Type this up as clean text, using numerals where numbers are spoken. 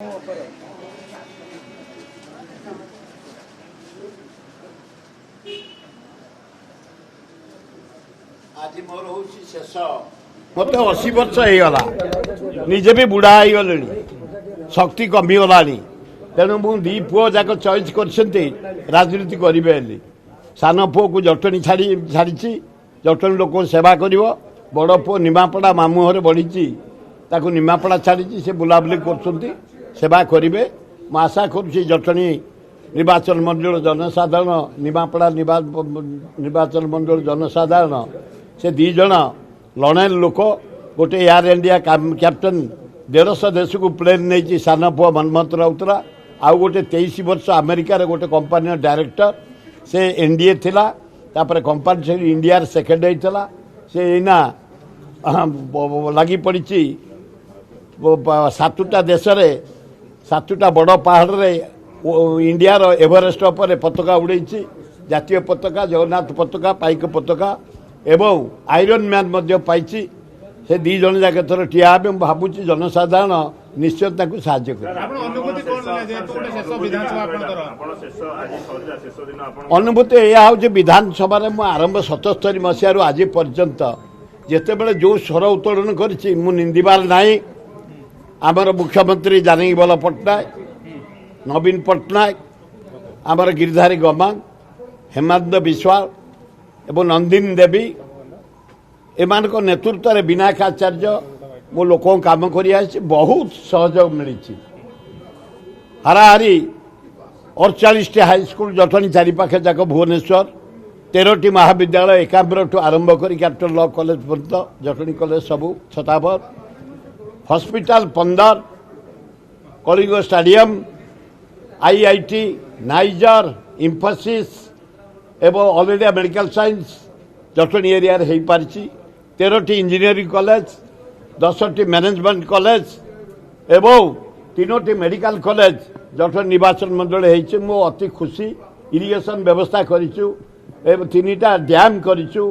आज मोर हूँ शेष मत 80 वर्ष होगा निजे भी बुढ़ा हो गले शक्ति कमिगला तेणु मुझे दी पुओ जाक चॉइस कर राजनीति करें सान पुओ को जटणी छाड़ी जटणी लोक सेवा कर बड़ पुओ निमापड़ा मामूहर बढ़ी निमापड़ा छाड़ी से बुलाबुली कर सेवा करेंगे मैं आशा करुँच जटणी निर्वाचन मंडल जनसाधारण निमापड़ा निर्वाचन मंडल जनसाधारण से दी जन लड़े लोक गोटे एयर इंडिया कैप्टेन 150 देश को प्लेन नहीं सान पुआ मनमोहन राउतरा आउ गोटे 23 वर्ष अमेरिकार गोटे कंपानी डायरेक्टर से एनडीए थिला तापर कंपानी से इंडिया सेकेंड होता से एना लगी पड़ी 7टा देश रे 7टा बड़ पहाड़ रे इंडियार एवरेस्ट उपर पताका उड़े जातीय पताका जगन्नाथ पताका पाइक पताका एवं आयरन मैन पाई से दी जन जाके थर ठिया भावुँ जनसाधारण निश्चय साहाय्य अनुभूति यह हूँ विधानसभा आरंभ 77 मसीह आज पर्यंत जिते जो स्वर उत्तोलन कर निंदार ना आमर मुख्यमंत्री जानकी बल पट्टनायक नवीन पट्टनायक आमर गिरिधारी गमांग हेमंत विश्वाल एवं नंदिनी देवी एमान नेतृत्व में विनायक आचार्य मो लोक काम कर बहुत सहयोग मिली हाराहारी 48 हाईस्कल जटणी चारिपाखे जाक भुवनेश्वर 13टी महाविद्यालय 51 आरंभ कर कैपिटल लॉ कॉलेज पर्यंत जटणी कॉलेज सबू 57 hospital 15 Kalinga stadium IIT NISER Infosys एवं all India medical science Jatni area हो पारी 13टी इंजीनियरिंग कॉलेज 10टी मैनेजमेंट कॉलेज एवं 3टी मेडिकल कॉलेज जटणी निर्वाचन मंडल हो अति खुशी इरिगेशन व्यवस्था करूँ 3टा डैम करूँ।